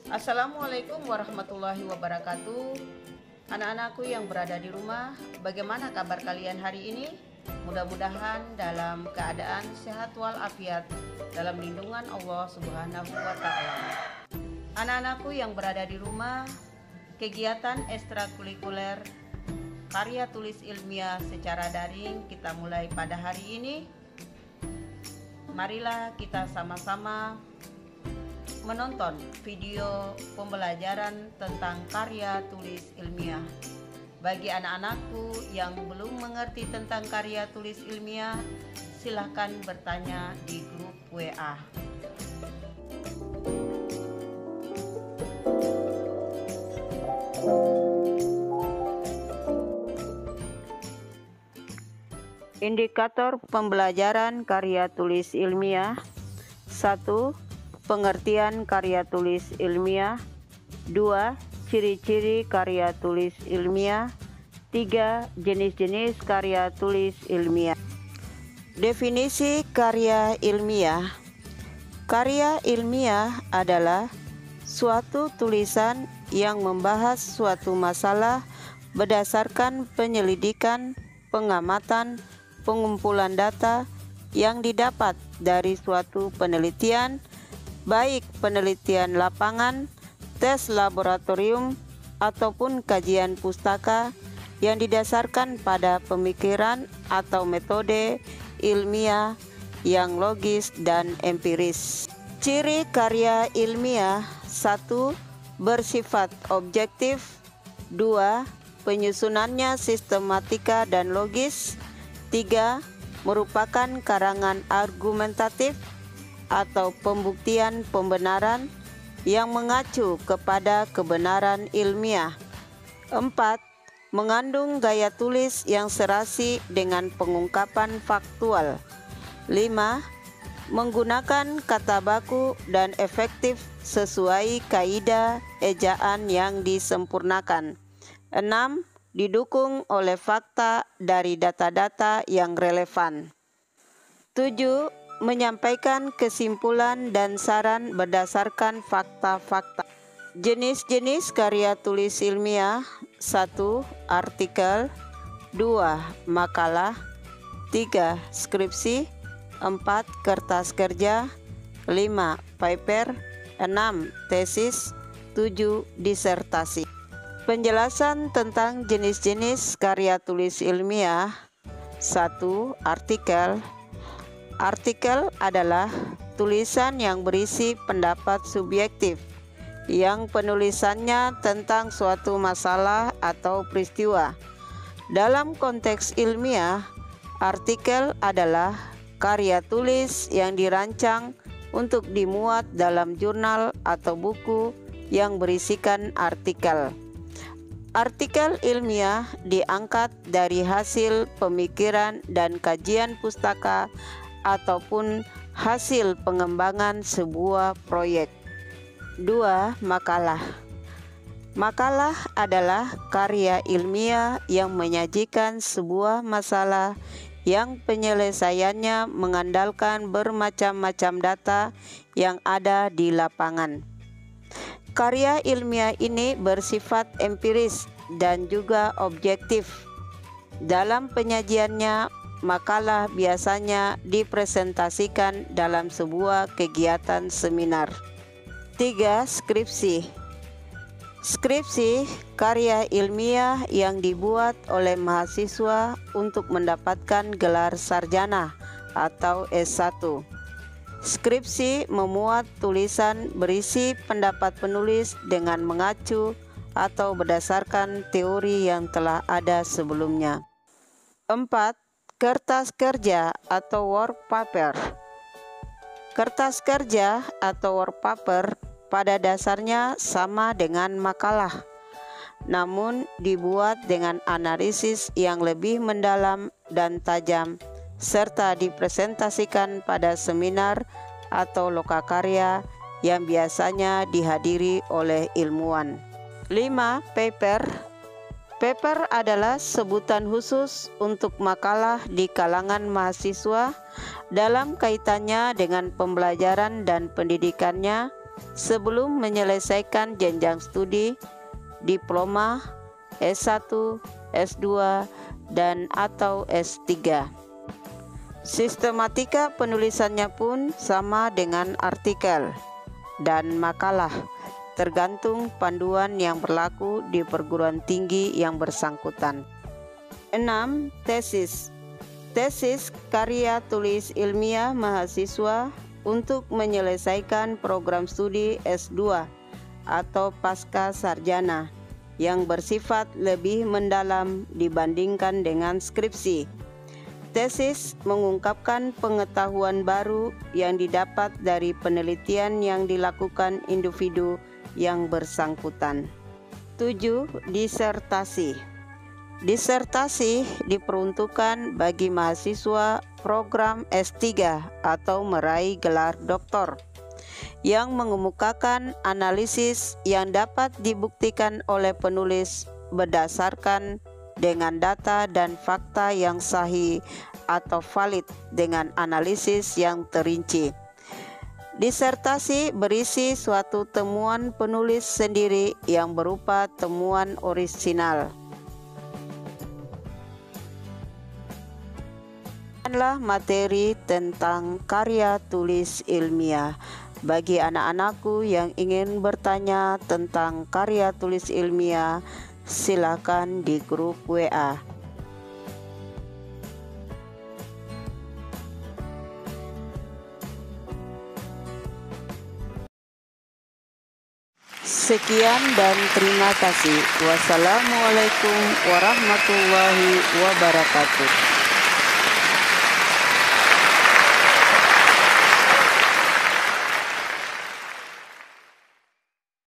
Assalamualaikum warahmatullahi wabarakatuh. Anak-anakku yang berada di rumah, bagaimana kabar kalian hari ini? Mudah-mudahan dalam keadaan sehat walafiat dalam lindungan Allah Subhanahu wa Ta'ala. Anak-anakku yang berada di rumah, kegiatan ekstrakurikuler karya tulis ilmiah secara daring kita mulai pada hari ini. Marilah kita sama-sama menonton video pembelajaran tentang karya tulis ilmiah. Bagi anak-anakku yang belum mengerti tentang karya tulis ilmiah, silahkan bertanya di grup WA. Indikator pembelajaran karya tulis ilmiah. 1. Pengertian karya tulis ilmiah. 2. Ciri-ciri karya tulis ilmiah. 3. Jenis-jenis karya tulis ilmiah. Definisi karya ilmiah. Karya ilmiah adalah suatu tulisan yang membahas suatu masalah berdasarkan penyelidikan, pengamatan, pengumpulan data yang didapat dari suatu penelitian, baik penelitian lapangan, tes laboratorium, ataupun kajian pustaka yang didasarkan pada pemikiran atau metode ilmiah yang logis dan empiris. Ciri karya ilmiah: 1. Bersifat objektif. 2. Penyusunannya sistematika dan logis. 3. Merupakan karangan argumentatif atau pembuktian pembenaran yang mengacu kepada kebenaran ilmiah. 4. Mengandung gaya tulis yang serasi dengan pengungkapan faktual. 5. Menggunakan kata baku dan efektif sesuai kaidah ejaan yang disempurnakan. 6. Didukung oleh fakta dari data-data yang relevan. 7. Menyampaikan kesimpulan dan saran berdasarkan fakta-fakta. Jenis-jenis karya tulis ilmiah: 1. Artikel. 2. Makalah. 3. Skripsi. 4. Kertas kerja. 5. Paper. 6. Tesis. 7. Disertasi. Penjelasan tentang jenis-jenis karya tulis ilmiah. 1. Artikel. Artikel adalah tulisan yang berisi pendapat subjektif yang penulisannya tentang suatu masalah atau peristiwa. Dalam konteks ilmiah, artikel adalah karya tulis yang dirancang untuk dimuat dalam jurnal atau buku yang berisikan artikel. Artikel ilmiah diangkat dari hasil pemikiran dan kajian pustaka ataupun hasil pengembangan sebuah proyek. 2. Makalah. Makalah adalah karya ilmiah yang menyajikan sebuah masalah yang penyelesaiannya mengandalkan bermacam-macam data yang ada di lapangan. Karya ilmiah ini bersifat empiris dan juga objektif. Dalam penyajiannya, makalah biasanya dipresentasikan dalam sebuah kegiatan seminar. 3. Skripsi. Skripsi karya ilmiah yang dibuat oleh mahasiswa untuk mendapatkan gelar sarjana atau S1. Skripsi memuat tulisan berisi pendapat penulis dengan mengacu atau berdasarkan teori yang telah ada sebelumnya. 4. Kertas kerja atau work paper. Kertas kerja atau work paper pada dasarnya sama dengan makalah, namun dibuat dengan analisis yang lebih mendalam dan tajam, serta dipresentasikan pada seminar atau lokakarya yang biasanya dihadiri oleh ilmuwan. 5. Paper. Paper adalah sebutan khusus untuk makalah di kalangan mahasiswa dalam kaitannya dengan pembelajaran dan pendidikannya sebelum menyelesaikan jenjang studi, diploma, S1, S2, dan atau S3. Sistematika penulisannya pun sama dengan artikel dan makalah, tergantung panduan yang berlaku di perguruan tinggi yang bersangkutan. 6. Tesis. Tesis karya tulis ilmiah mahasiswa untuk menyelesaikan program studi S2 atau pasca sarjana yang bersifat lebih mendalam dibandingkan dengan skripsi. Tesis mengungkapkan pengetahuan baru yang didapat dari penelitian yang dilakukan individu yang bersangkutan. 7. Disertasi. Disertasi diperuntukkan bagi mahasiswa program S3 atau meraih gelar doktor yang mengemukakan analisis yang dapat dibuktikan oleh penulis berdasarkan dengan data dan fakta yang sahih atau valid dengan analisis yang terinci. Disertasi berisi suatu temuan penulis sendiri yang berupa temuan orisinal. Inilah materi tentang karya tulis ilmiah. Bagi anak-anakku yang ingin bertanya tentang karya tulis ilmiah, silakan di grup WA. Sekian dan terima kasih. Wassalamualaikum warahmatullahi wabarakatuh.